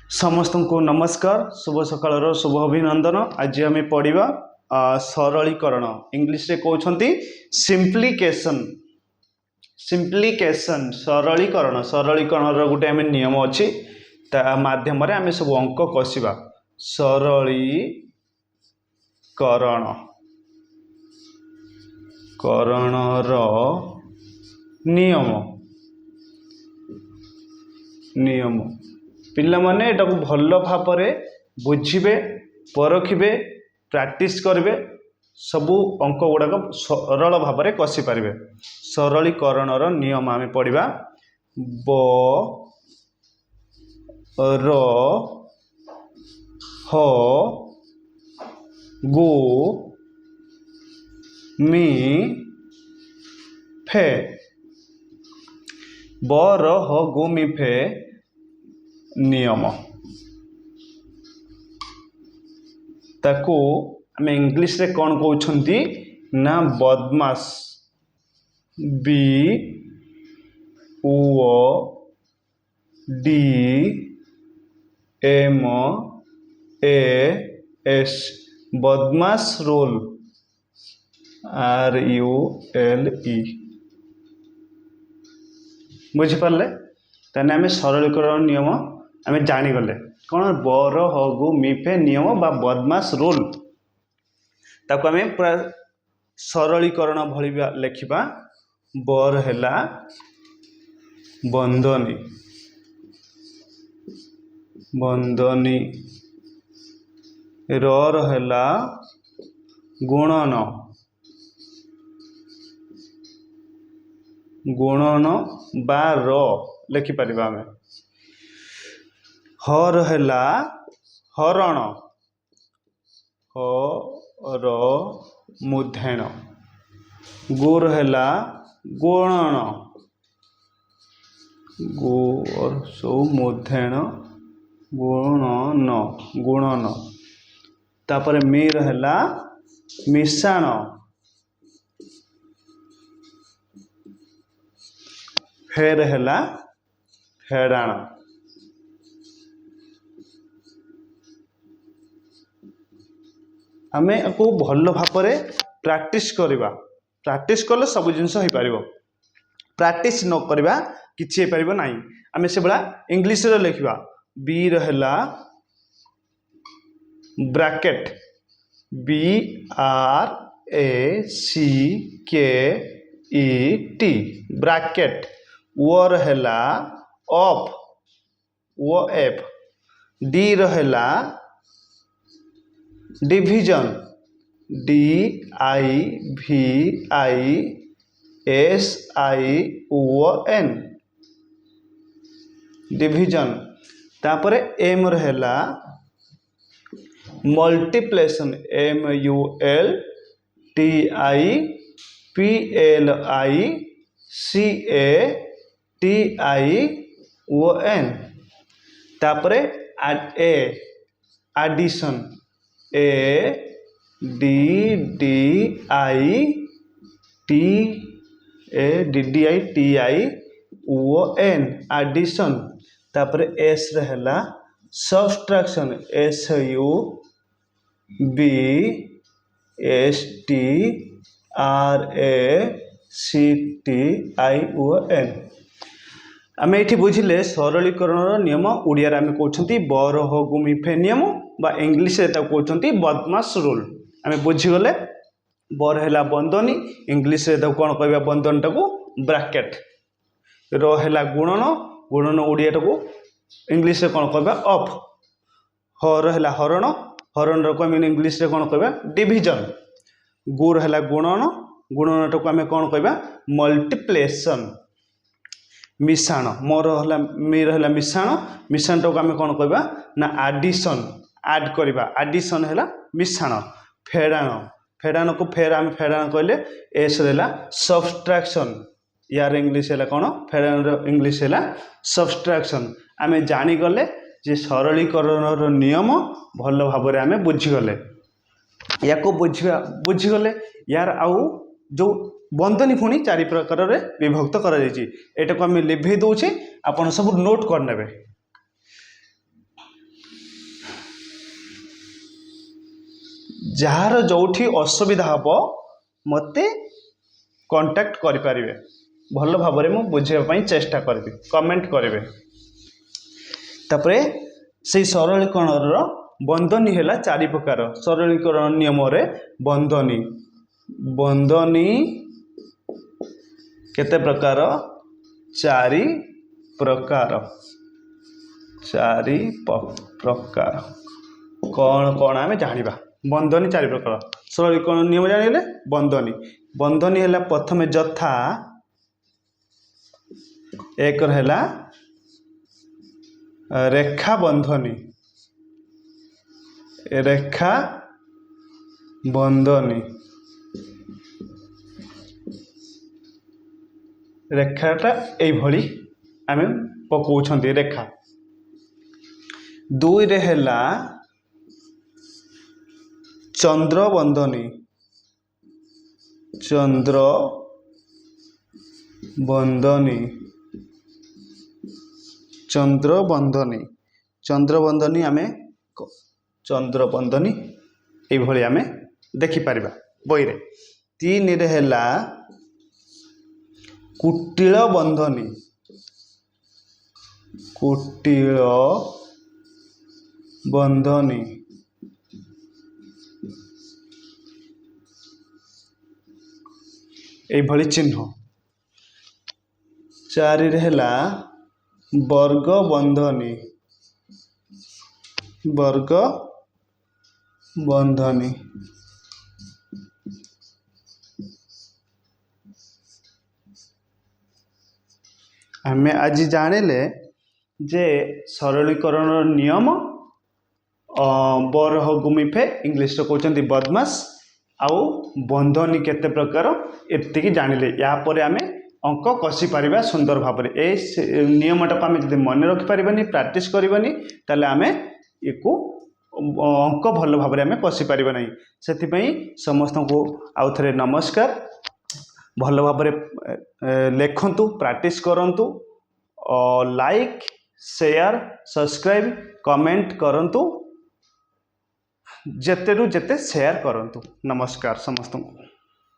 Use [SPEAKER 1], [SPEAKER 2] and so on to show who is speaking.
[SPEAKER 1] समस्त को नमस्कार शुभ सकाळ शुभ अभिनंदन। आज आम पढ़ा सरलीकरण इंग्लिश रे कहते सिंप्लिकेशन। सिंप्लिकेशन सरलीकरण सरलीकरण गोटे आम नियम अच्छी माध्यम आम सब अंक कषा सरलीकरण करणर नियम नियम पिला माने एटा को भल भाव बुझे परखिबे प्रैक्टिस करेंगे सबू अंक गुड़ाक सरल भाव में कषि पारे। सरलीकरण नियम आम पढ़ा ब र ह गो मी फे ब र ह गो मी फे नियम ताको आम इंग्लिश रे कौन कहते ना बदमाश B O D M A S बदमाश rule R U L E बुझिपारे। ताने आम सरलीकरण नियम आम जानीगले कौन बर हगु मिफे नियम बा बदमाश रोल ताको आम पूरा सरलीकरण भली लिखा। बर हैला बंदनी बंदनी रर हैला गुणन गुणन बा र लिखिपर आम। हर हैला हरण हर मुधेण गुर हैला गुणन गुर सो मुधेण गुणन गुणन तापर मीर हैला मिशाण फेर हैला फेड़ाण आमे को भल भाव प्रैक्टिस करवा। प्रैक्टिस कले सब जिनस हो पार प्रैक्टिस न करवा किसी हो पार ना। आम से भाया इंग्लिश रे लिखा बी रहा bracket B R A C K E T bracket O रहा ऑफ वो एफ डी रहा division D I V I S I O N division तापर एम रहा multiplication M U L T I P L I C A T I O N तापर A addition A D D I T A D D I T I O N addition तापर S रहा subtraction S U B S T R A C T I O N आम ये बुझे सरलीकरण नियम ओडिया आम कहते बर हगु मिफे नियम बा इंग्लिश कहते बदमाश रूल आम बुझीगले। बर है बंदनी इंग्लिश कौन कह बंदन टाक ब्रैकेट रहा गुणन गुणन ओडिया टाक इंग्लिश कौन कह ऑफ हर है हरण हरण को आम इंग्लिश कौन कह डिविजन गुर है गुणन गुणन टाक आम कौन कह मल्टीप्लिकेशन मिशाण मोर है मीर है मिशाण मिशाण टाक आम कौन कह ना एडिशन आड करवा एडिशन है मिशाण फेड़ाण फेड़ाण को फेर आम फेड़ाण कहले एस रहा सब्सट्रैक्शन यार इंग्लिश है कौन फेड़ाण इंग्लिश है सब्सट्रैक्शन आम जानीगले जे सरलीकरण नियम भल भाव आम बुझीगले या बुझीगले यार आउ जो बंदनी पुणी चारि प्रकार विभक्त कर आम लिभे दौचे आपन सब नोट करने जार जोठी असुविधा हम मत कांटेक्ट करें भल भाव में बुझापी चेष्टा करी कमेंट करेंगे। तापर से सरलीकरण बंधनी है 4 प्रकार। सरलीकरण नियम रे बंधनी बंधनी केते प्रकार 4 प्रकार 4 प्रकार कौन कौन आम जाना बंधनी 4 प्रकार। सरलीकरण नियम जानिले बंधनी बंधनी है प्रथम यथा एक है रेखा बंधनी रेखा बंधनी रेखाटा यही आम पकाउछंती रेखा। 2 रे हैला चंद्र बंधनी चंद्र बंधनी चंद्र बंधनी चंद्र बंधनी आम चंद्र बंधनी यही आम देखिपर बही रे। 3 रे हैला कुटिल बंधनी कुटिल बंधनी यही चिन्ह। 4 रे हैला वर्ग बंधनी वर्ग बंधनी आमे आज जानिले जे सरलीकरण नियम बरह गुमिफे इंग्लिश कहते बदमाश आउ बंधनी केते प्रकार एतिकी जानिले। या पर आमे अंक कषि पारिबा सुंदर भाव में। ए नियमटा आम जब मन रखिपारे प्राक्टिस करबानी ताले आमे एको अंक भल भाव में आम कषि पारिबा नहीं। सेथिपई समस्त को आउ थरे नमस्कार। भल भाव में लेखंतु प्राक्टिस करंतु लाइक शेयर सब्सक्राइब कमेंट करंतु जेते रु जेते शेयर करंतु। नमस्कार समस्त को।